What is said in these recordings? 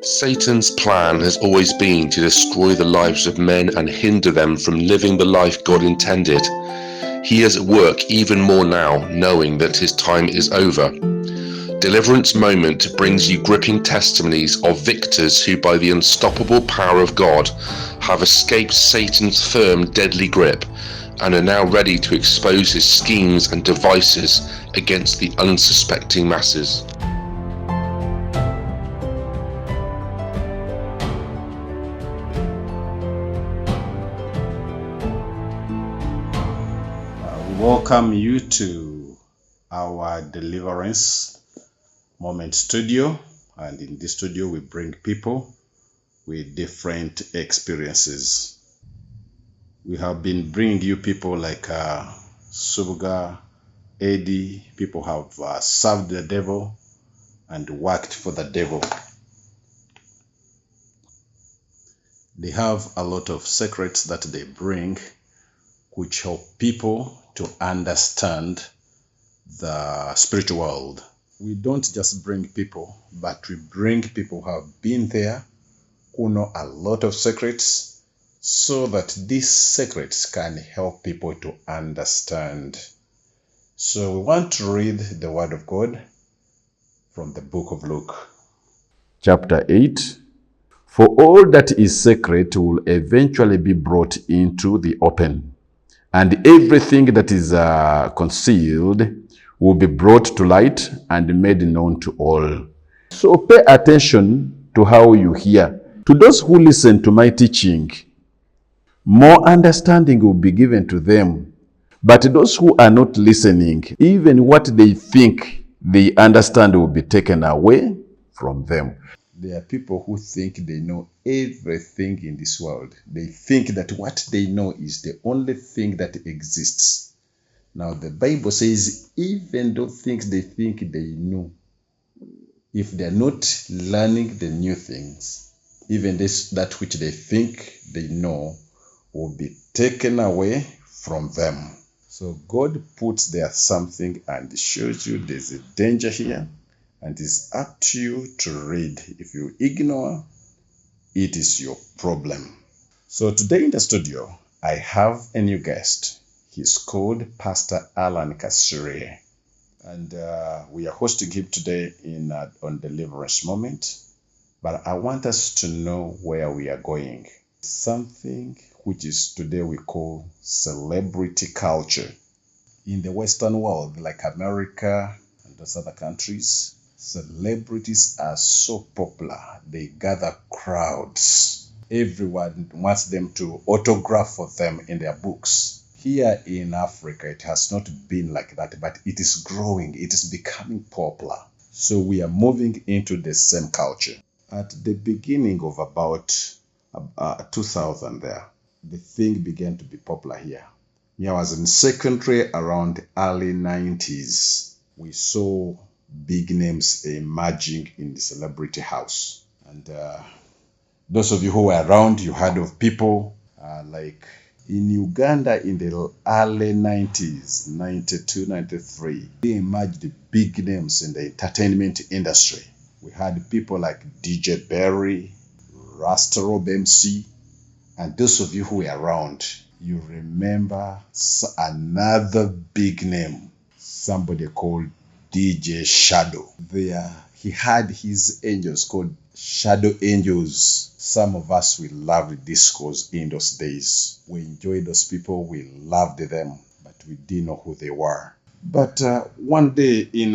Satan's plan has always been to destroy the lives of men and hinder them from living the life God intended. He is at work even more now, knowing that his time is over. Deliverance Moment brings you gripping testimonies of victors who, by the unstoppable power of God, have escaped Satan's firm, deadly grip and are now ready to expose his schemes and devices against the unsuspecting masses. Welcome you to our Deliverance Moment studio, and in this studio we bring people with different experiences. We have been bringing you people like Subuga, Eddie. People have served the devil and worked for the devil. They have a lot of secrets that they bring which help people to understand the spiritual world. We don't just bring people, but we bring people who have been there, who know a lot of secrets, so that these secrets can help people to understand. So we want to read the Word of God from the book of Luke. Chapter 8. For all that is secret will eventually be brought into the open, and everything that is concealed will be brought to light and made known to all. So pay attention to how you hear. To those who listen to my teaching, more understanding will be given to them. But those who are not listening, even what they think they understand will be taken away from them. There are people who think they know everything in this world. They think that what they know is the only thing that exists. Now the Bible says, even those things they think they know, if they're not learning the new things, even that which they think they know will be taken away from them. So God puts there something and shows you there's a danger here, and it's up to you to read. If you ignore, it is your problem. So today in the studio, I have a new guest. He's called Pastor Allan Kasirye. And we are hosting him today on Deliverance Moment. But I want us to know where we are going. Something which is today we call celebrity culture. In the Western world, like America and those other countries, celebrities are so popular. They gather crowds. Everyone wants them to autograph for them in their books. Here in Africa, it has not been like that, but it is growing. It is becoming popular. So we are moving into the same culture. At the beginning of about 2000 there, the thing began to be popular here. I was in secondary around early 90s. We saw big names emerging in the celebrity house. And those of you who were around, you heard of people like in Uganda in the early 90s, 92, 93, they emerged big names in the entertainment industry. We had people like DJ Berry, Rasta Rob MC, and those of you who were around, you remember another big name, somebody called DJ Shadow. He had his angels called Shadow Angels. Some of us, we loved discos in those days. We enjoyed those people, we loved them, but we didn't know who they were. But one day in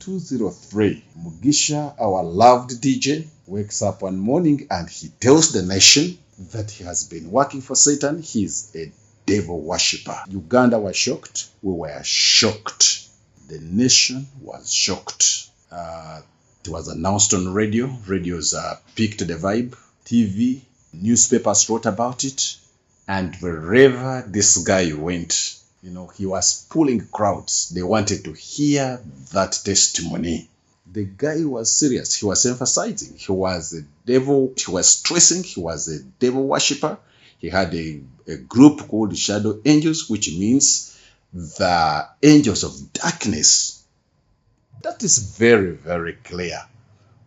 2003, Mugisha, our loved DJ, wakes up one morning and he tells the nation that he has been working for Satan. He's a devil worshipper. Uganda was shocked. We were shocked. The nation was shocked. It was announced on radio. Radios picked the vibe. TV, newspapers wrote about it. And wherever this guy went, he was pulling crowds. They wanted to hear that testimony. The guy was serious. He was emphasizing. He was a devil. He was stressing. He was a devil worshipper. He had a group called Shadow Angels, which means the angels of darkness. That is very, very clear.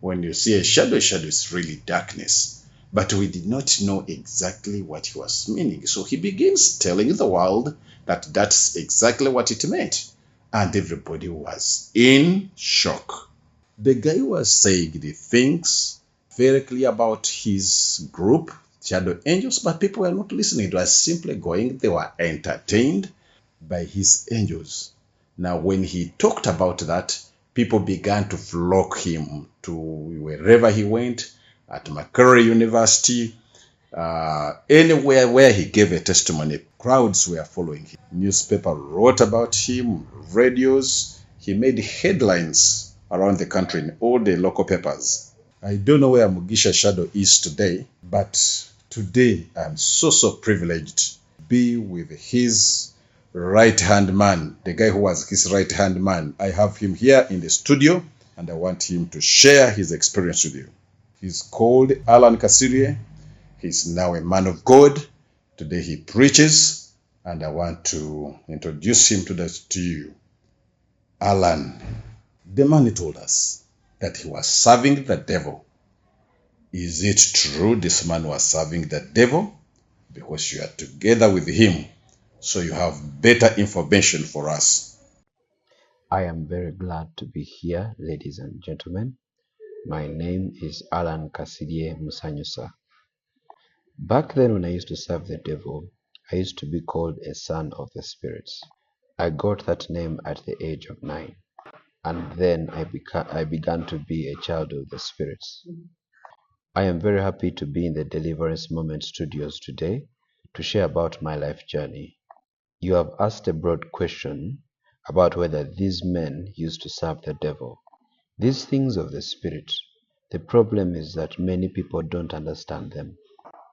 When you see a shadow is really darkness. But we did not know exactly what he was meaning. So he begins telling the world that that's exactly what it meant. And everybody was in shock. The guy was saying the things very clear about his group, Shadow Angels, but people were not listening. It was simply going, they were entertained by his angels. Now, when he talked about that, people began to flock him to wherever he went, at Makerere University, anywhere where he gave a testimony. Crowds were following him. Newspaper wrote about him, radios. He made headlines around the country in all the local papers. I don't know where Mugisha Shadow is today, but today I'm so privileged to be with his right-hand man, the guy who was his right-hand man. I have him here in the studio, and I want him to share his experience with you. He's called Allan Kasirye. He's now a man of God. Today he preaches, and I want to introduce him to you. Allan, the man told us that he was serving the devil. Is it true this man was serving the devil? Because you are together with him, so you have better information for us. I am very glad to be here, ladies and gentlemen. My name is Allan Kasirye Musanyusa. Back then when I used to serve the devil, I used to be called a son of the spirits. I got that name at the age of 9, and then I began to be a child of the spirits. I am very happy to be in the Deliverance Moment Studios today to share about my life journey. You have asked a broad question about whether these men used to serve the devil. These things of the spirit, the problem is that many people don't understand them.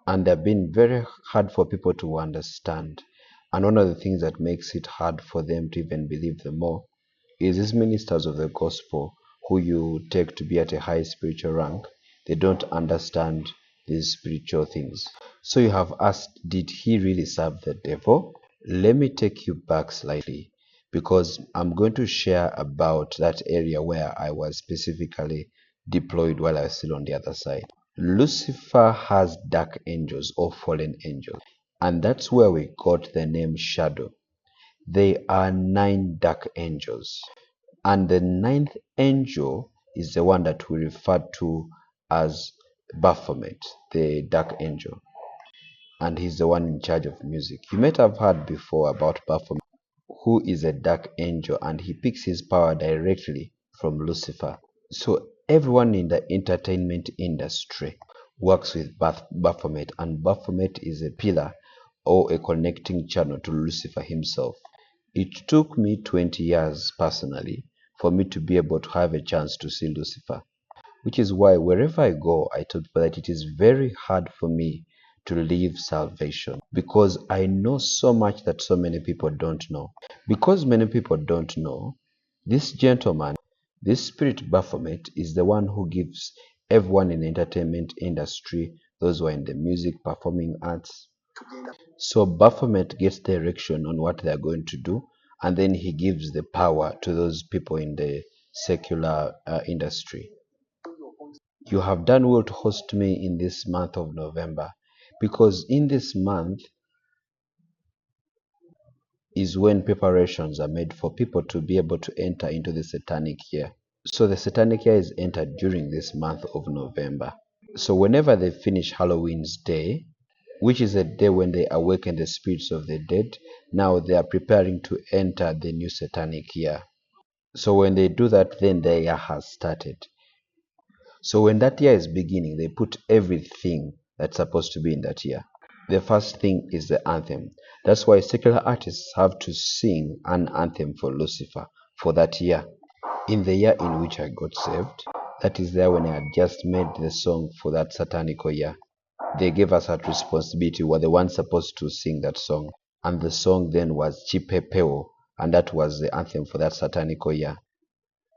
And they've been very hard for people to understand. And one of the things that makes it hard for them to even believe them more is these ministers of the gospel who you take to be at a high spiritual rank, they don't understand these spiritual things. So you have asked, did he really serve the devil? Let me take you back slightly, because I'm going to share about that area where I was specifically deployed while I was still on the other side. Lucifer has dark angels or fallen angels, and that's where we got the name Shadow. They are 9 dark angels, and the 9th angel is the one that we refer to as Baphomet, the dark angel, and he's the one in charge of music. You might have heard before about Baphomet, who is a dark angel, and he picks his power directly from Lucifer. So everyone in the entertainment industry works with Baphomet, and Baphomet is a pillar or a connecting channel to Lucifer himself. It took me 20 years personally for me to be able to have a chance to see Lucifer, which is why wherever I go, I tell people that it is very hard for me to live salvation, because I know so much that so many people don't know. Because many people don't know, this gentleman, this spirit Baphomet, is the one who gives everyone in the entertainment industry, those who are in the music, performing arts. So Baphomet gets direction on what they are going to do, and then he gives the power to those people in the secular industry. You have done well to host me in this month of November, because in this month is when preparations are made for people to be able to enter into the Satanic year. So the Satanic year is entered during this month of November. So whenever they finish Halloween's day, which is a day when they awaken the spirits of the dead, now they are preparing to enter the new Satanic year. So when they do that, then the year has started. So when that year is beginning, they put everything that's supposed to be in that year. The first thing is the anthem. That's why secular artists have to sing an anthem for Lucifer for that year. In the year in which I got saved, that is there when I had just made the song for that Satanic year. They gave us that responsibility. We were the ones supposed to sing that song. And the song then was Chipepeo, and that was the anthem for that Satanic year.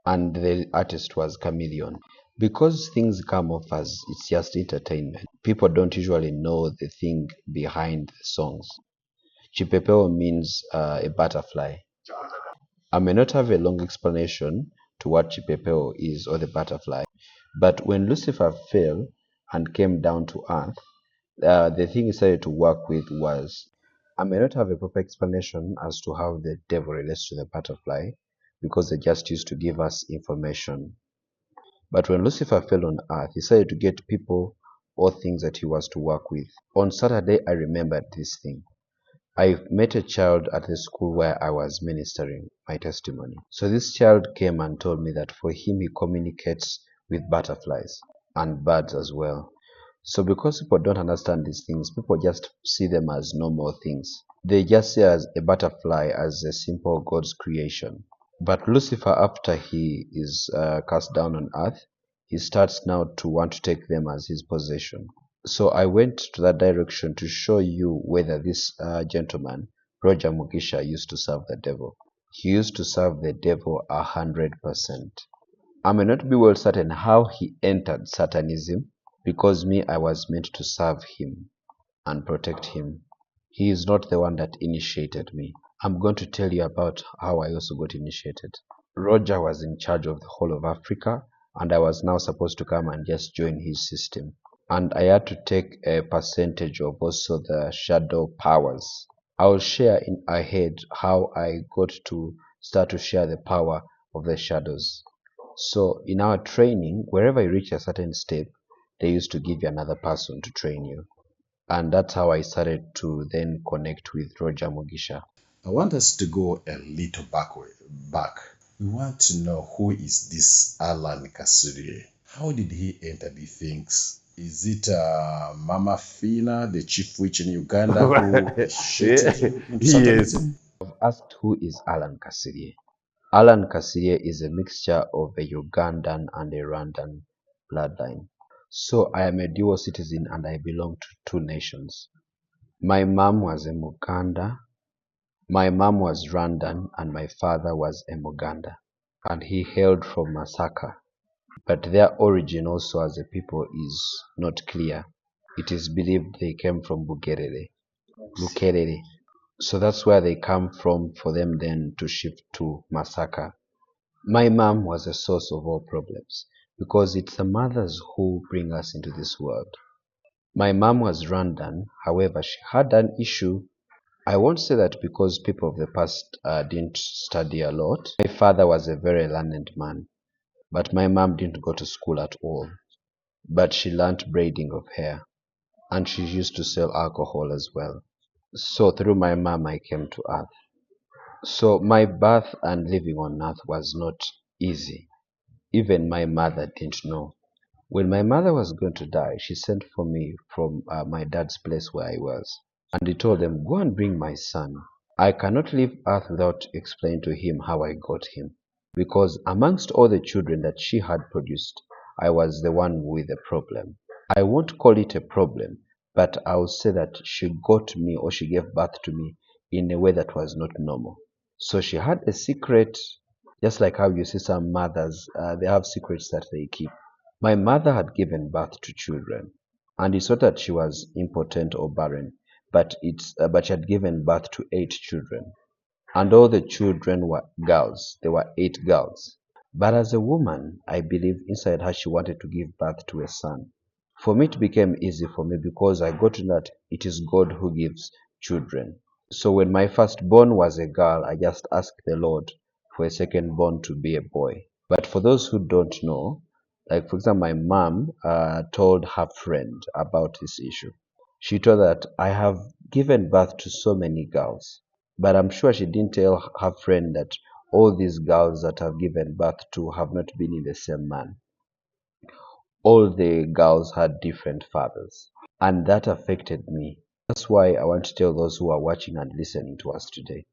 And the artist was Chameleon. Because things come off as it's just entertainment, people don't usually know the thing behind the songs. Chipepeo means a butterfly. I may not have a long explanation to what Chipepeo is or the butterfly, but when Lucifer fell and came down to earth, the thing he started to work with was, I may not have a proper explanation as to how the devil relates to the butterfly, because they just used to give us information. But when Lucifer fell on earth, he started to get people or things that he was to work with. On Saturday, I remembered this thing. I met a child at the school where I was ministering my testimony. So this child came and told me that for him he communicates with butterflies and birds as well. So because people don't understand these things, people just see them as normal things. They just see as a butterfly as a simple God's creation. But Lucifer, after he is cast down on earth, he starts now to want to take them as his possession. So I went to that direction to show you whether this gentleman, Roger Mugisha, used to serve the devil. He used to serve the devil 100%. I may not be well certain how he entered Satanism, because me, I was meant to serve him and protect him. He is not the one that initiated me. I'm going to tell you about how I also got initiated. Roger was in charge of the whole of Africa, and I was now supposed to come and just join his system. And I had to take a percentage of also the shadow powers. I'll share in ahead how I got to start to share the power of the shadows. So in our training, wherever you reach a certain step, they used to give you another person to train you. And that's how I started to then connect with Roger Mugisha. I want us to go a little back. We want to know, who is this Allan Kasirye? How did he enter the things? Is it Mama Fina, the chief witch in Uganda, who initiated him into Satanism? I've asked, who is Allan Kasirye? Allan Kasirye is a mixture of a Ugandan and a Rwandan bloodline. So I am a dual citizen and I belong to two nations. My mom was a Muganda. My mom was Rwandan and my father was a Muganda. And he hailed from Masaka. But their origin also as a people is not clear. It is believed they came from Bukerere. So that's where they come from for them then to shift to Masaka. My mom was a source of all problems because it's the mothers who bring us into this world. My mom was Rwandan, however, she had an issue. I won't say that because people of the past didn't study a lot. My father was a very learned man. But my mom didn't go to school at all. But she learnt braiding of hair. And she used to sell alcohol as well. So through my mom I came to earth. So my birth and living on earth was not easy. Even my mother didn't know. When my mother was going to die, she sent for me from my dad's place where I was. And he told them, go and bring my son. I cannot leave earth without explaining to him how I got him. Because amongst all the children that she had produced, I was the one with a problem. I won't call it a problem, but I'll say that she got me, or she gave birth to me in a way that was not normal. So she had a secret, just like how you see some mothers, they have secrets that they keep. My mother had given birth to children, and it's not that she was impotent or barren, but she had given birth to 8 children. And all the children were girls. There were 8 girls. But as a woman, I believe inside her she wanted to give birth to a son. For me, it became easy for me because I got to know that it is God who gives children. So when my firstborn was a girl, I just asked the Lord for a secondborn to be a boy. But for those who don't know, like for example, my mom told her friend about this issue. She told that I have given birth to so many girls. But I'm sure she didn't tell her friend that all these girls that I've given birth to have not been in the same man. All the girls had different fathers. And that affected me. That's why I want to tell those who are watching and listening to us today.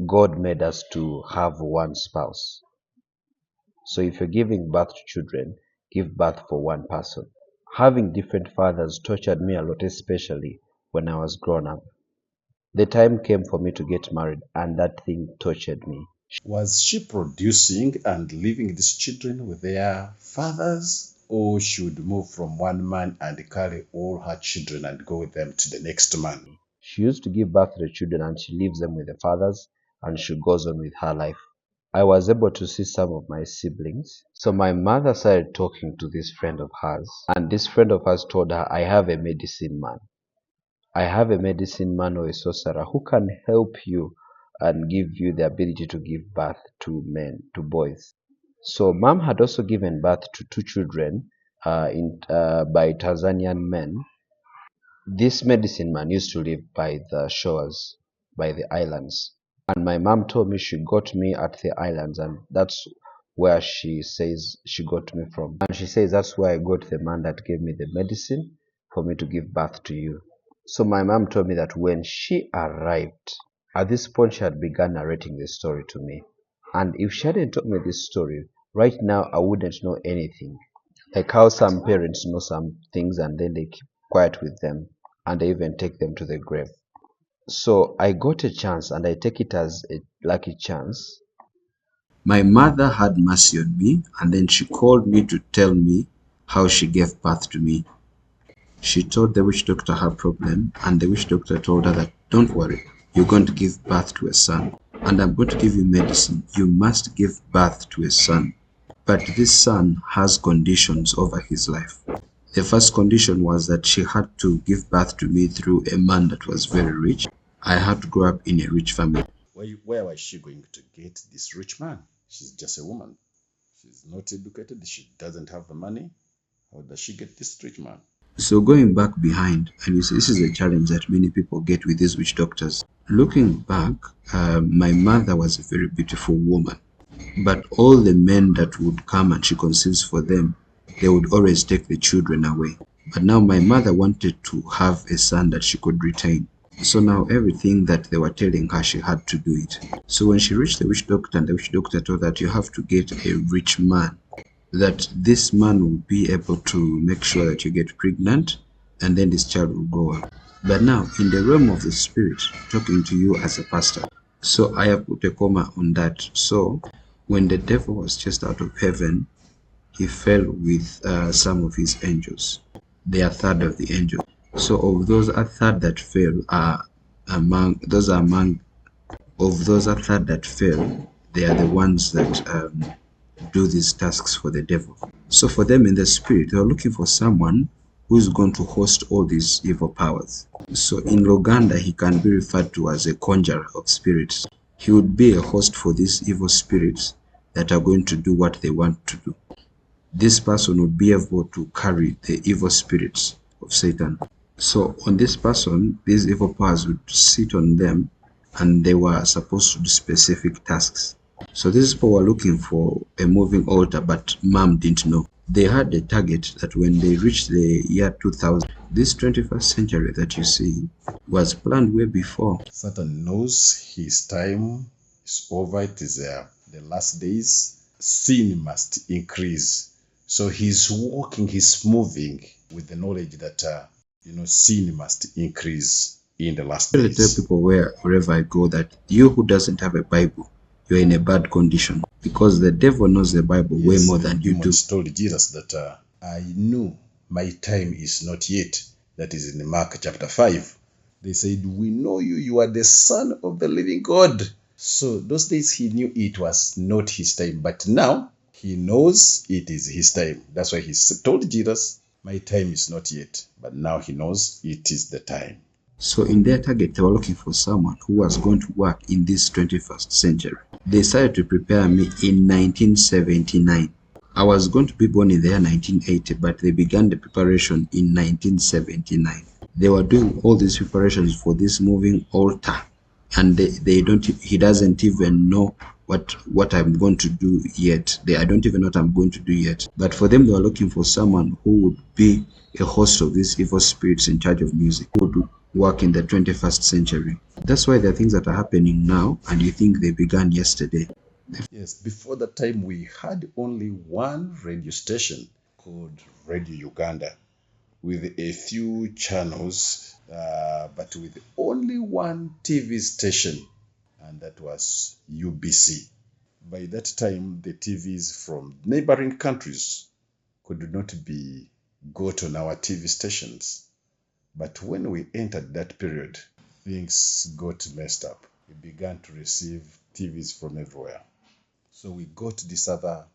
God made us to have one spouse. So if you're giving birth to children, give birth for one person. Having different fathers tortured me a lot, especially when I was grown up. The time came for me to get married, and that thing tortured me. Was she producing and leaving these children with their fathers, or she would move from one man and carry all her children and go with them to the next man? She used to give birth to the children and she leaves them with the fathers, and she goes on with her life. I was able to see some of my siblings. So my mother started talking to this friend of hers, and this friend of hers told her, I have a medicine man. I have a medicine man or a sorcerer who can help you and give you the ability to give birth to men, to boys. So mom had also given birth to two children by Tanzanian men. This medicine man used to live by the shores, by the islands. And my mom told me she got me at the islands, and that's where she says she got me from. And she says that's where I got the man that gave me the medicine for me to give birth to you. So my mom told me that when she arrived, at this point she had begun narrating this story to me. And if she hadn't told me this story, right now I wouldn't know anything. Like how some parents know some things and then they keep quiet with them and they even take them to the grave. So I got a chance, and I take it as a lucky chance. My mother had mercy on me, and then she called me to tell me how she gave birth to me. She told the witch doctor her problem, and the witch doctor told her that, don't worry, you're going to give birth to a son, and I'm going to give you medicine. You must give birth to a son, but this son has conditions over his life. The first condition was that she had to give birth to me through a man that was very rich. I had to grow up in a rich family. Where was she going to get this rich man? She's just a woman. She's not educated. She doesn't have the money. How does she get this rich man? So going back behind, and you see, this is a challenge that many people get with these witch doctors. Looking back, my mother was a very beautiful woman, but all the men that would come and she conceives for them, they would always take the children away. But now my mother wanted to have a son that she could retain. So now everything that they were telling her, she had to do it. So when she reached the witch doctor, and the witch doctor told her that you have to get a rich man, that this man will be able to make sure that you get pregnant, and then this child will grow up. But now, in the realm of the spirit, talking to you as a pastor, so I have put a comma on that. So when the devil was chased out of heaven, he fell with some of his angels. They are third of the angels. So of those a third that fell they are the ones that do these tasks for the devil. So for them in the spirit, they are looking for someone who is going to host all these evil powers. So in Uganda, he can be referred to as a conjurer of spirits. He would be a host for these evil spirits that are going to do what they want to do. This person would be able to carry the evil spirits of Satan. So on this person, these evil powers would sit on them, and they were supposed to do specific tasks. So these people were looking for a moving altar, but mom didn't know. They had a target that when they reached the year 2000, this 21st century that you see was planned way before. Satan knows his time is over. It is the last days. Sin must increase. So he's walking, he's moving with the knowledge that, sin must increase in the last days. I tell people wherever I go that you who doesn't have a Bible, you're in a bad condition, because the devil knows the Bible way more than you do. Demons told Jesus that I knew my time is not yet. That is in Mark chapter 5. They said, we know you, you are the Son of the living God. So those days he knew it was not his time, but now he knows it is his time. That's why he told Jesus, my time is not yet, but now he knows it is the time. So in their target, they were looking for someone who was going to work in this 21st century. They started to prepare me in 1979. I was going to be born in the year 1980, but they began the preparation in 1979. They were doing all these preparations for this moving altar, and he doesn't even know what I'm going to do yet. I don't even know what I'm going to do yet. But for them, they were looking for someone who would be a host of these evil spirits in charge of music, who would work in the 21st century. That's why there are things that are happening now, and you think they began yesterday. Yes, before that time, we had only one radio station called Radio Uganda with a few channels, but with only one TV station, and that was UBC. By that time, the TVs from neighboring countries could not be got on our TV stations. But when we entered that period, things got messed up. we began to receive TVs from everywhere. So we got this other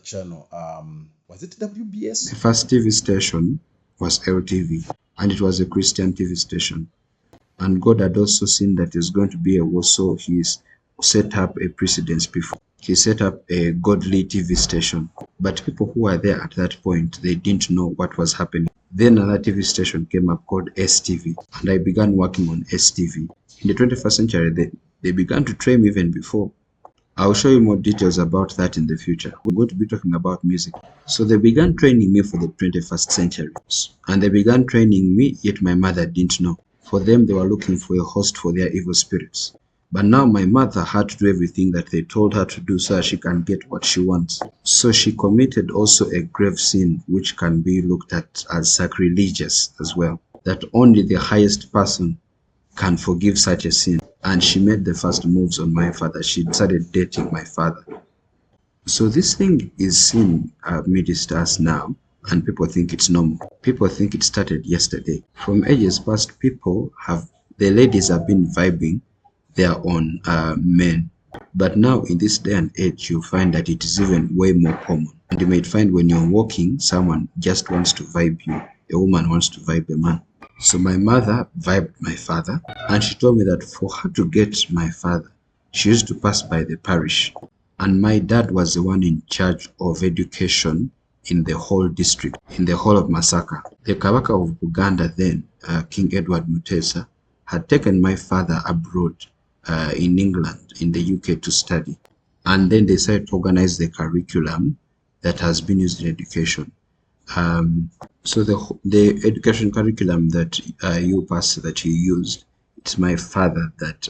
channel. Was it WBS? The first TV station was LTV, and it was a Christian TV station. And God had also seen that there's going to be a war, so He set up a precedence before. He set up a godly TV station. But people who were there at that point, they didn't know what was happening. Then another TV station came up called STV, and I began working on STV. In the 21st century, they began to train me even before. I'll show you more details about that in the future. We're going to be talking about music. So they began training me for the 21st century. And they began training me, yet my mother didn't know. For them, they were looking for a host for their evil spirits. But now my mother had to do everything that they told her to do so that she can get what she wants. So she committed also a grave sin, which can be looked at as sacrilegious as well. That only the highest person can forgive such a sin. And she made the first moves on my father. She started dating my father. So this thing is seen amidst us now, and people think it's normal. People think it started yesterday. From ages past, the ladies have been vibing their own men. But now in this day and age, you find that it is even way more common. And you might find when you're walking, someone just wants to vibe you. A woman wants to vibe a man. So my mother vibed my father, and she told me that for her to get my father, she used to pass by the parish. And my dad was the one in charge of education in the whole district, in the whole of Masaka. The Kabaka of Uganda then, King Edward Mutesa, had taken my father abroad in England, in the UK, to study. And then they decided to organize the curriculum that has been used in education. So the education curriculum that that he used, it's my father that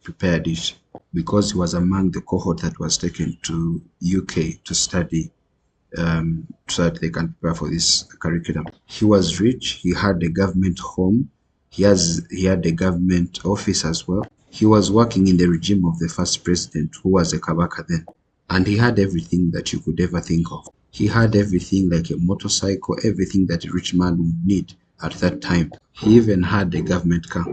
prepared it, because he was among the cohort that was taken to UK to study, so that they can prepare for this curriculum. He was rich. He had a government home. He had a government office as well. He was working in the regime of the first president, who was a Kabaka then, and he had everything that you could ever think of. He had everything, like a motorcycle, everything that a rich man would need at that time. He even had a government car.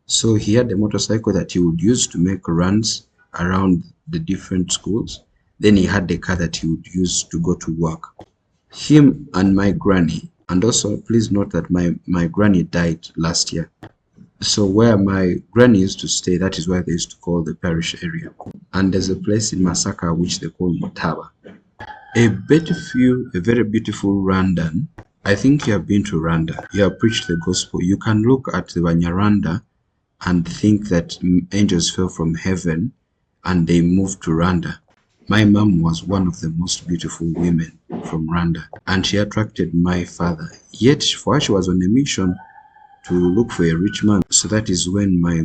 So he had a motorcycle that he would use to make runs around the different schools. Then he had the car that he would use to go to work. Him and my granny, and also please note that my granny died last year. So where my granny used to stay, that is where they used to call the parish area. And there's a place in Masaka which they call Mutaba. A very beautiful Rwandan. I think you have been to Rwanda. You have preached the gospel. You can look at the Banyarwanda and think that angels fell from heaven and they moved to Rwanda. My mom was one of the most beautiful women from Rwanda, and she attracted my father. Yet for her, she was on a mission to look for a rich man. So that is when my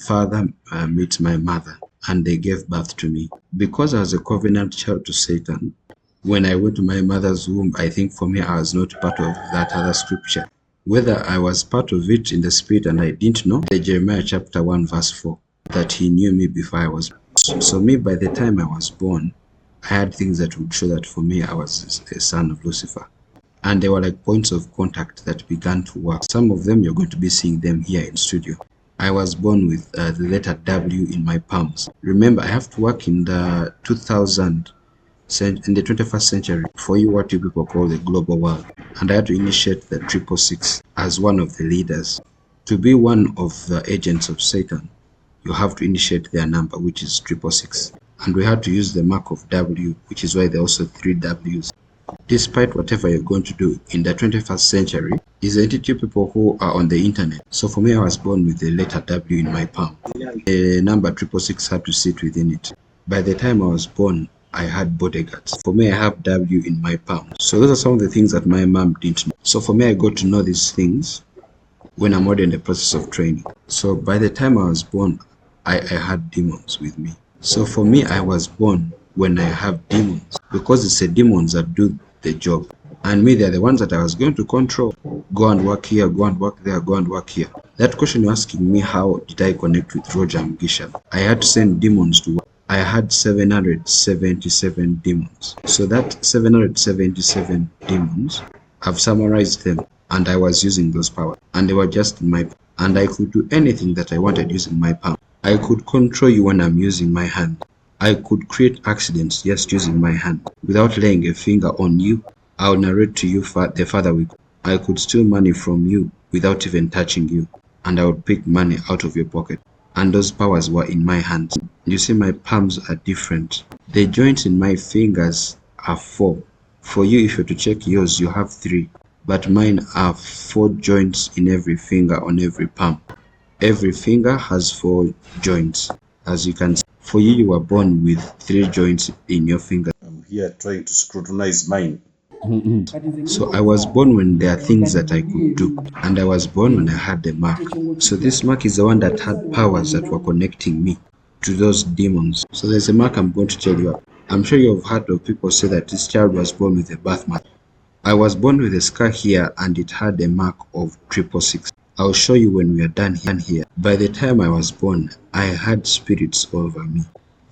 father met my mother, and they gave birth to me. Because I was a covenant child to Satan, when I went to my mother's womb, I think for me, I was not part of that other scripture. Whether I was part of it in the spirit and I didn't know, the Jeremiah chapter 1 verse 4, that he knew me before I was born. So me, by the time I was born, I had things that would show that for me, I was a son of Lucifer. And they were like points of contact that began to work. Some of them, you're going to be seeing them here in studio. I was born with the letter W in my palms. Remember, I have to work in the 21st century for what you people call the global world. And I had to initiate the 666 as one of the leaders. To be one of the agents of Satan, you have to initiate their number, which is 666. And we had to use the mark of W, which is why there are also 3 Ws. Despite whatever you're going to do in the 21st century, is the entity people who are on the internet. So for me, I was born with the letter W in my palm. The number 666 had to sit within it. By the time I was born, I had bodyguards. For me, I have W in my palm. So those are some of the things that my mom didn't know. So for me, I got to know these things when I'm already in the process of training. So by the time I was born, I had demons with me. So for me, I was born when I have demons, because it's the demons that do the job. And me, they're the ones that I was going to control. Go and work here, go and work there, go and work here. That question you're asking me, how did I connect with Roger Mugisha? I had to send demons to work. I had 777 demons. So that 777 demons, I've summarized them, and I was using those powers. And they were just in my... and I could do anything that I wanted using my palm. I could control you when I'm using my hand. I could create accidents just using my hand. Without laying a finger on you, I'll narrate to you the further we go. I could steal money from you without even touching you, and I would pick money out of your pocket. And those powers were in my hands. You see, my palms are different. The joints in my fingers are 4. For you, if you're to check yours, you have 3. But mine are 4 joints in every finger on every palm. Every finger has 4 joints. As you can see, for you, you were born with 3 joints in your finger. I'm here trying to scrutinize mine. So I was born when there are things that I could do, and I was born when I had the mark. So this mark is the one that had powers that were connecting me to those demons. So there's a mark I'm going to tell you. I'm sure you've heard of people say that this child was born with a birthmark. I was born with a scar here, and it had a mark of 666. I'll show you when we are done here. By the time I was born, I had spirits over me,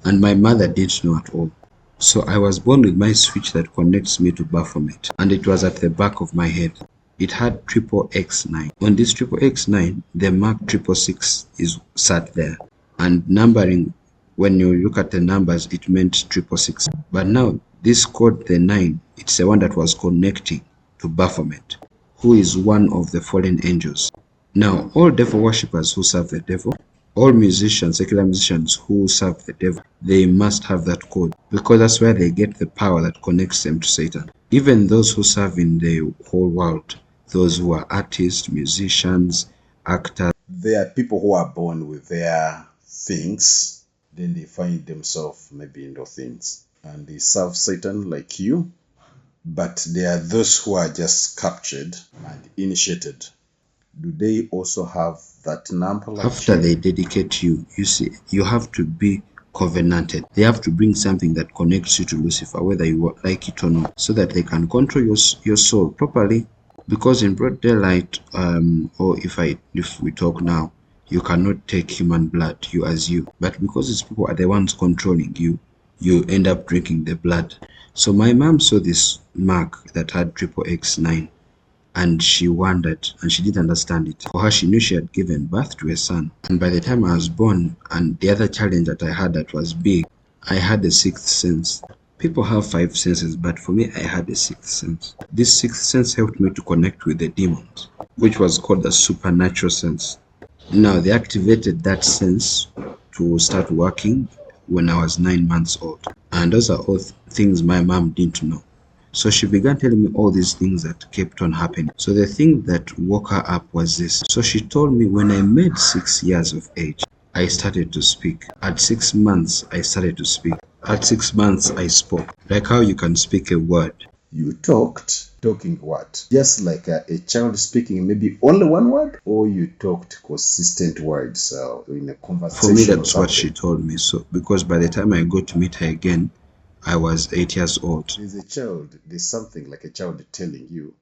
and my mother didn't know at all. So I was born with my switch that connects me to Baphomet, and it was at the back of my head. It had XXX9. On this XXX9, the mark 666 is sat there, and numbering, when you look at the numbers, it meant 666. But now this code, the 9, it's the one that was connecting to Baphomet, who is one of the fallen angels. Now, all devil worshippers who serve the devil, all musicians, secular musicians who serve the devil, they must have that code, because that's where they get the power that connects them to Satan. Even those who serve in the whole world, those who are artists, musicians, actors. There are people who are born with their things, then they find themselves maybe in those things, and they serve Satan like you. But there are those who are just captured and initiated. Do they also have that number? Like after they dedicate you, you see, you have to be covenanted. They have to bring something that connects you to Lucifer, whether you like it or not, so that they can control your soul properly. Because in broad daylight, or if we talk now, you cannot take human blood, you as you. But because these people are the ones controlling you, you end up drinking the blood. So my mom saw this mark that had XXX9, and she wondered, and she didn't understand it. For her, she knew she had given birth to a son. And by the time I was born, and the other challenge that I had that was big, I had the 6th sense. People have 5 senses, but for me, I had the 6th sense. This 6th sense helped me to connect with the demons, which was called the supernatural sense. Now, they activated that sense to start working when I was 9 months old. And those are all things my mom didn't know. So she began telling me all these things that kept on happening. So the thing that woke her up was this. So she told me when I made 6 years of age, I started to speak. At 6 months, I started to speak. At 6 months, I spoke. Like how you can speak a word. You talking what? Just like a child speaking maybe only one word? Or you talked consistent words in a conversation? For me, that's what she told me. So because by the time I got to meet her again, I was 8 years old. There's something like a child telling you,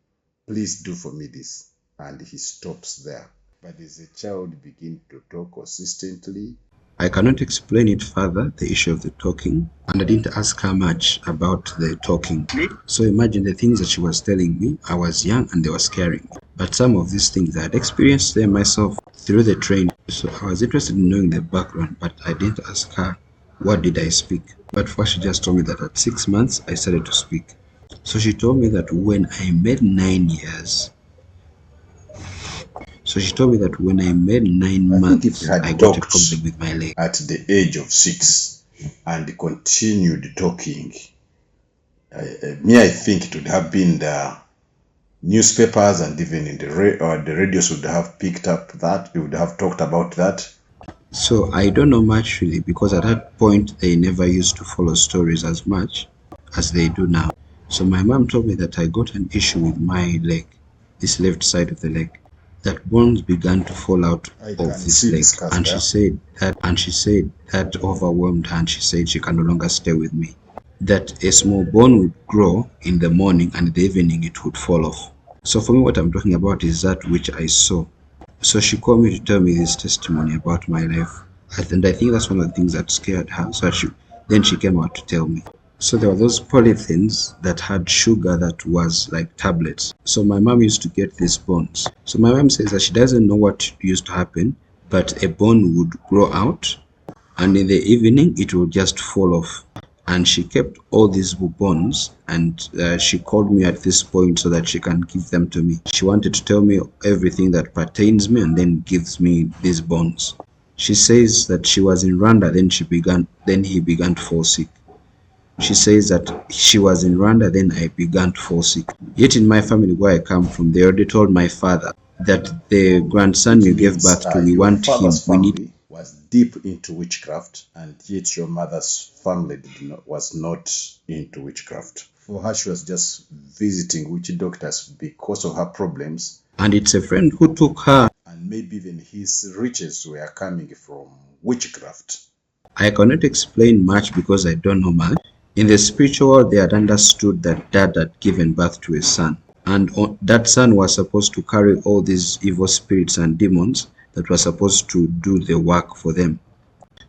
please do for me this, and he stops there. But as a child begin to talk consistently. I cannot explain it further, the issue of the talking, and I didn't ask her much about the talking. So imagine the things that she was telling me. I was young and they were scaring me. But some of these things I had experienced them myself through the training. So I was interested in knowing the background, but I didn't ask her what did I speak. But first she just told me that at 6 months I started to speak. So she told me that when I made 9 years, months, I got a problem with my leg. At the age of 6 and continued talking, I think it would have been the newspapers and even in the radios would have picked up that. We would have talked about that. So I don't know much really, because at that point they never used to follow stories as much as they do now. So my mom told me that I got an issue with my leg, this left side of the leg, that bones began to fall out of this leg, and she said that overwhelmed her, and she said she can no longer stay with me, that a small bone would grow in the morning and in the evening it would fall off. So for me, what I'm talking about is that which I saw. So she called me to tell me this testimony about my life, and I think that's one of the things that scared her. So then she came out to tell me. So there were those polythenes that had sugar that was like tablets. So my mom used to get these bones. So my mom says that she doesn't know what used to happen, but a bone would grow out, and in the evening it would just fall off. And she kept all these bones, and she called me at this point so that she can give them to me. She wanted to tell me everything that pertains me and then gives me these bones. She says that she was in Rwanda, then he began to fall sick. She says that she was in Rwanda, then I began to fall sick. Yet in my family where I come from, they already told my father that the grandson you gave birth to, we want him, we need. Was deep into witchcraft, and yet your mother's family was not into witchcraft. For her, she was just visiting witch doctors because of her problems. And it's a friend who took her. And maybe even his riches were coming from witchcraft. I cannot explain much because I don't know much. In the spiritual world, they had understood that dad had given birth to a son. And that son was supposed to carry all these evil spirits and demons that were supposed to do the work for them.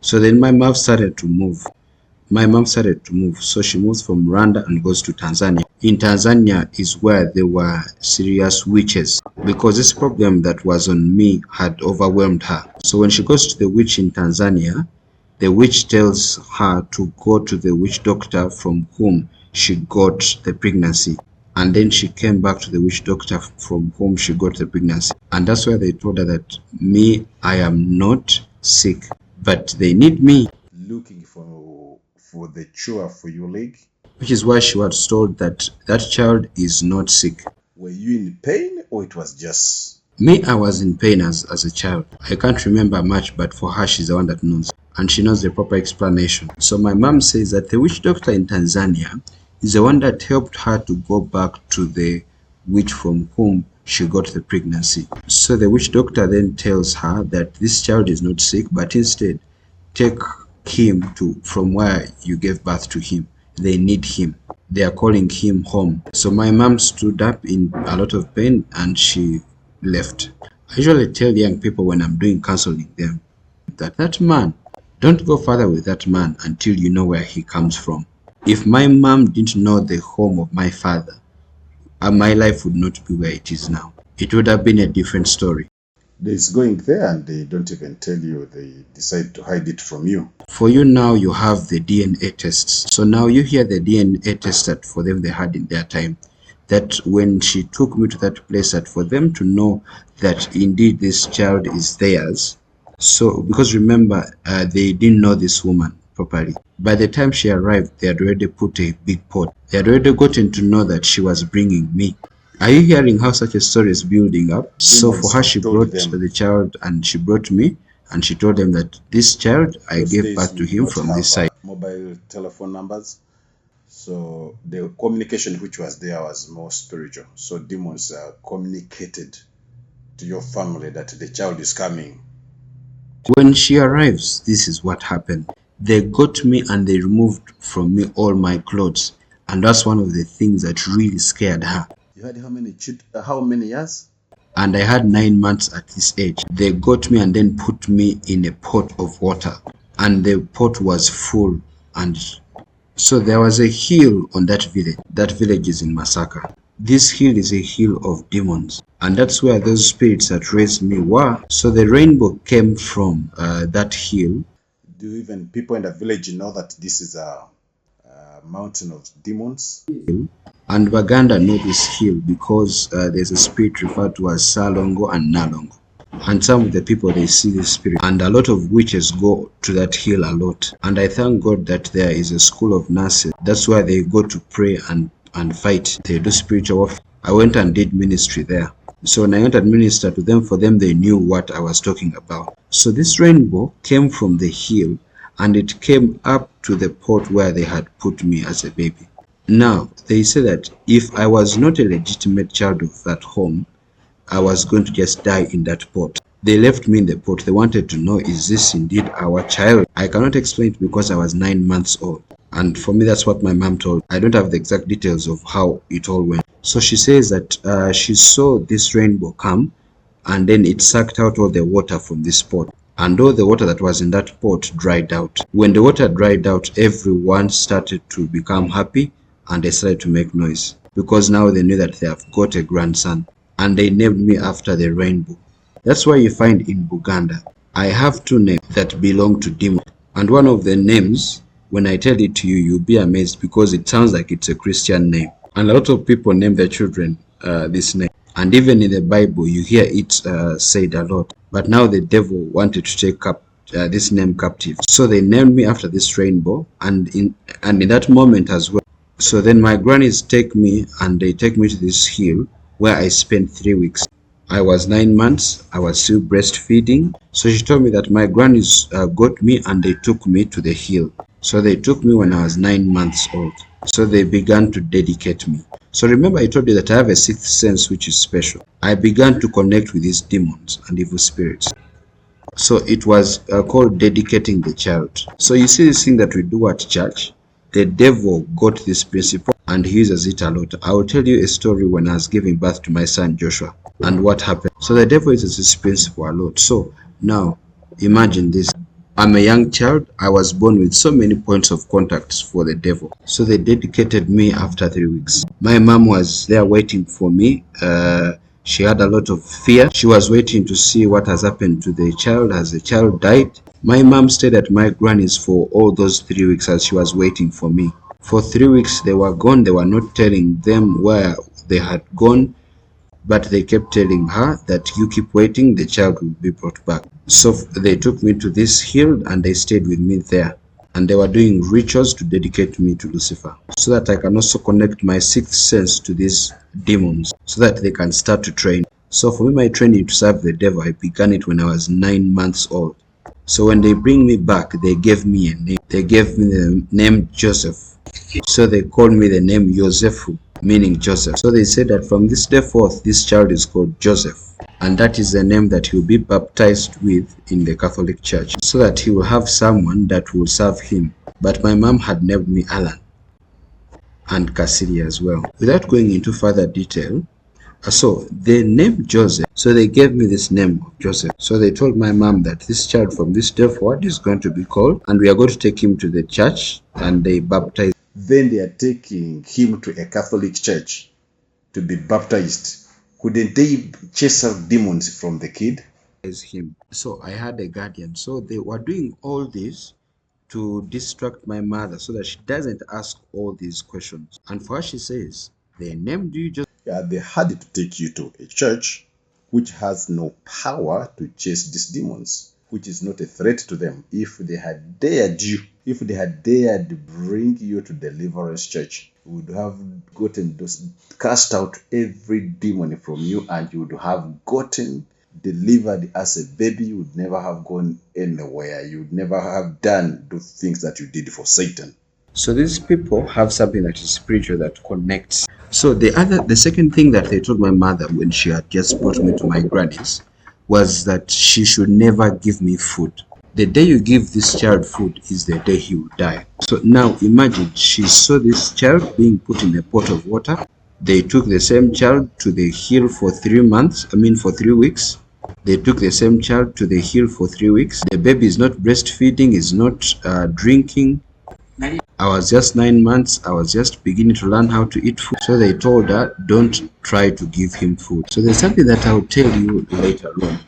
So then my mom started to move. So she moves from Rwanda and goes to Tanzania. In Tanzania is where there were serious witches, because this problem that was on me had overwhelmed her. So when she goes to the witch in Tanzania, the witch tells her to go to the witch doctor from whom she got the pregnancy. And then she came back to the witch doctor from whom she got the pregnancy. And that's why they told her that I am not sick, but they need me. Looking for the cure for your leg. Which is why she was told that that child is not sick. Were you in pain, or it was just... Me, I was in pain as a child. I can't remember much, but for her, she's the one that knows. And she knows the proper explanation. So my mom says that the witch doctor in Tanzania is the one that helped her to go back to the witch from whom she got the pregnancy. So the witch doctor then tells her that this child is not sick, but instead take him from where you gave birth to him. They need him. They are calling him home. So my mom stood up in a lot of pain and she left. I usually tell young people when I'm doing counseling them that man, don't go further with that man until you know where he comes from. If my mom didn't know the home of my father, my life would not be where it is now. It would have been a different story. There's going there and they don't even tell you, they decide to hide it from you. For you now, you have the DNA tests. So now you hear the DNA test that for them they had in their time. That when she took me to that place, that for them to know that indeed this child is theirs. So, because remember, they didn't know this woman properly. By the time she arrived, they had already put a big pot. They had already gotten to know that she was bringing me. Are you hearing how such a story is building up? So for her, she brought the child and she brought me, and she told them that this child, I gave birth to him from this side. Mobile telephone numbers. So the communication which was there was more spiritual. So demons communicated to your family that the child is coming. When she arrives, this is what happened. They got me and they removed from me all my clothes. And that's one of the things that really scared her. You had how many years? And I had 9 months at this age. They got me and then put me in a pot of water. And the pot was full. And so there was a hill on that village. That village is in Masaka. This hill is a hill of demons. And that's where those spirits that raised me were. So the rainbow came from that hill. Do even people in the village know that this is a mountain of demons? And Baganda know this hill because there's a spirit referred to as Salongo and Nalongo. And some of the people, they see this spirit. And a lot of witches go to that hill a lot. And I thank God that there is a school of nurses. That's where they go to pray and fight. They do spiritual warfare. I went and did ministry there. So when I went and ministered to them, for them, they knew what I was talking about. So this rainbow came from the hill and it came up to the pot where they had put me as a baby. Now, they say that if I was not a legitimate child of that home, I was going to just die in that pot. They left me in the pot. They wanted to know, is this indeed our child? I cannot explain it because I was 9 months old. And for me, that's what my mom told. I don't have the exact details of how it all went. So she says that she saw this rainbow come and then it sucked out all the water from this pot. and all the water that was in that pot dried out. When the water dried out, everyone started to become happy and they started to make noise, because now they knew that they have got a grandson, and they named me after the rainbow. That's why you find in Uganda, I have two names that belong to demons. And one of the names, when I tell it to you, you'll be amazed because it sounds like it's a Christian name. And a lot of people name their children this name. And even in the Bible, you hear it said a lot. But now the devil wanted to take up this name captive. So they named me after this rainbow, and in that moment as well. So then my grannies take me and they take me to this hill where I spent 3 weeks. I was 9 months, I was still breastfeeding. So she told me that my grannies got me and they took me to the hill. So they took me when I was 9 months old. So they began to dedicate me. So remember I told you that I have a sixth sense which is special. I began to connect with these demons and evil spirits. So it was called dedicating the child. So you see this thing that we do at church, the devil got this principle and he uses it a lot. I will tell you a story when I was giving birth to my son Joshua and what happened. So the devil uses this principle a lot. So now imagine this. I'm a young child. I was born with so many points of contact for the devil. So they dedicated me after 3 weeks. My mom was there waiting for me. She had a lot of fear. She was waiting to see what has happened to the child as the child died. My mom stayed at my granny's for all those 3 weeks as she was waiting for me. For 3 weeks they were gone. They were not telling them where they had gone, but they kept telling her that you keep waiting, the child will be brought back. So they took me to this hill and they stayed with me there. And they were doing rituals to dedicate me to Lucifer, so that I can also connect my sixth sense to these demons, so that they can start to train. So for me, my training to serve the devil, I began it when I was 9 months old. So when they bring me back, they gave me a name. They gave me the name Joseph. So they called me the name Yosefu, meaning Joseph. So they said that from this day forth, this child is called Joseph. And that is the name that he will be baptized with in the Catholic Church, so that he will have someone that will serve him. But my mom had named me Allan and Kasirye as well. Without going into further detail, so the name Joseph, so they gave me this name of Joseph. So they told my mom that this child from this day forward is going to be called, and we are going to take him to the church, and they baptize. Then they are taking him to a Catholic church to be baptized. Couldn't they chase out demons from the kid? Him. So I had a guardian. So they were doing all this to distract my mother so that she doesn't ask all these questions. And for her, she says, they named you just. Yeah, they had to take you to a church which has no power to chase these demons, which is not a threat to them. If they had dared you, if they had dared bring you to Deliverance Church, you would have gotten those, cast out every demon from you, and you would have gotten delivered as a baby. You would never have gone anywhere. You would never have done those things that you did for Satan. So these people have something that is spiritual that connects. So the second thing that they told my mother when she had just brought me to my granny's was that she should never give me food. The day you give this child food is the day he will die. So now imagine, she saw this child being put in a pot of water. They took the same child to the hill for 3 weeks. They took the same child to the hill for 3 weeks. The baby is not breastfeeding, is not drinking. I was just 9 months. I was just beginning to learn how to eat food. So they told her, don't try to give him food. So there's something that I'll tell you later on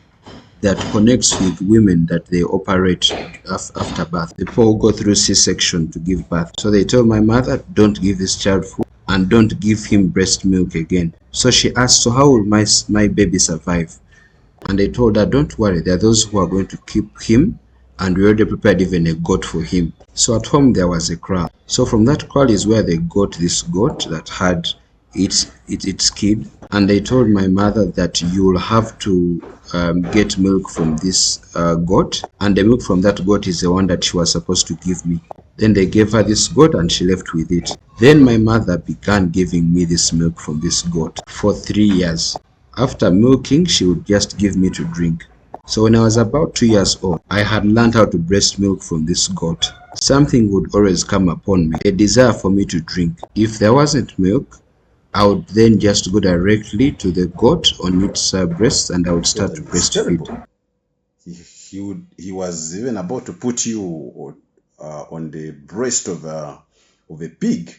that connects with women that they operate after birth. People go through C-section to give birth. So they told my mother, don't give this child food and don't give him breast milk again. So she asked, so how will my baby survive? And they told her, don't worry, there are those who are going to keep him, and we already prepared even a goat for him. So at home there was a kraal. So from that kraal is where they got this goat that had its kid. And they told my mother that you will have to get milk from this goat, and the milk from that goat is the one that she was supposed to give me. Then they gave her this goat and she left with it. Then my mother began giving me this milk from this goat for 3 years. After milking, she would just give me to drink. So when I was about 2 years old, I had learned how to breast milk from this goat. Something would always come upon me, a desire for me to drink. If there wasn't milk, I would then just go directly to the goat on its breast, and I would start to breastfeed. he was even about to put you on the breast of a pig.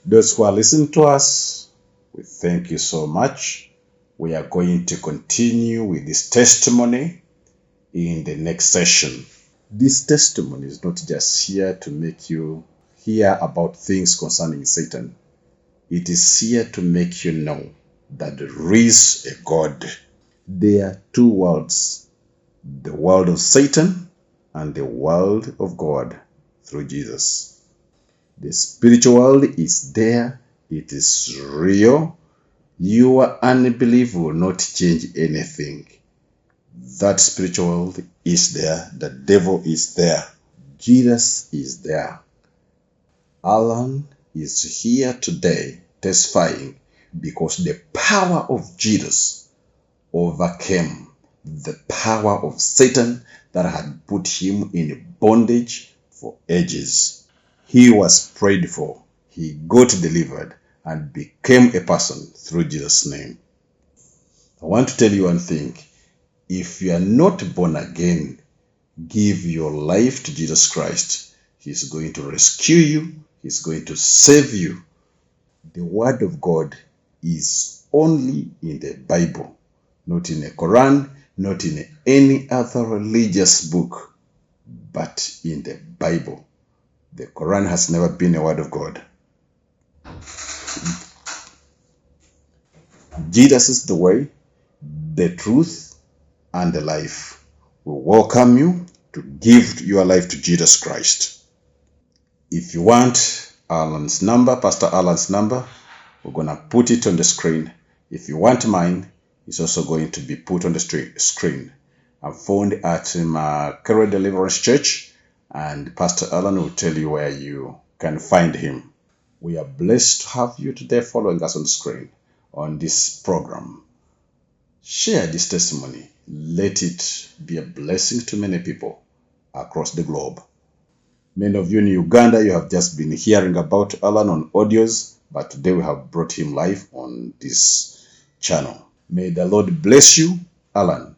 Those who are listening to us, we thank you so much. We are going to continue with this testimony in the next session. This testimony is not just here to make you hear about things concerning Satan. It is here to make you know that there is a God. There are two worlds, the world of Satan and the world of God through Jesus. The spiritual world is there. It is real. Your unbelief will not change anything. That spiritual world is there. The devil is there. Jesus is there. Allan is here today testifying because the power of Jesus overcame the power of Satan that had put him in bondage for ages. He was prayed for, he got delivered, and became a person through Jesus' name. I want to tell you one thing. If you are not born again, give your life to Jesus Christ. He's going to rescue you. He's going to save you. The Word of God is only in the Bible, not in the Quran, not in any other religious book, but in the Bible. The Quran has never been a word of God. Jesus is the way, the truth, and the life. We welcome you to give your life to Jesus Christ. If you want Allan's number, Pastor Allan's number, we're going to put it on the screen. If you want mine, it's also going to be put on the screen. I'm found at Miraculous Deliverance Church, and Pastor Allan will tell you where you can find him. We are blessed to have you today following us on the screen on this program. Share this testimony. Let it be a blessing to many people across the globe. Many of you in Uganda, you have just been hearing about Allan on audios, but today we have brought him live on this channel. May the Lord bless you. Allan,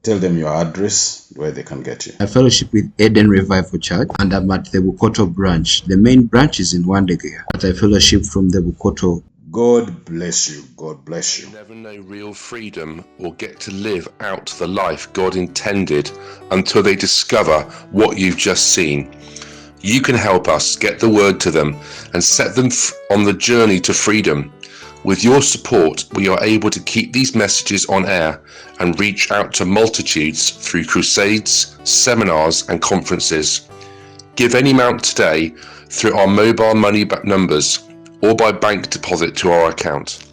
tell them your address where they can get you. I fellowship with Eden Revival Church, and I'm at the Bukoto branch. The main branch is in Wandegea, but I fellowship from the Bukoto. God bless you. God bless you. You never know real freedom or get to live out the life God intended until they discover what you've just seen. You can help us get the word to them and set them on the journey to freedom. With your support, we are able to keep these messages on air and reach out to multitudes through crusades, seminars, and conferences. Give any amount today through our mobile money numbers or by bank deposit to our account.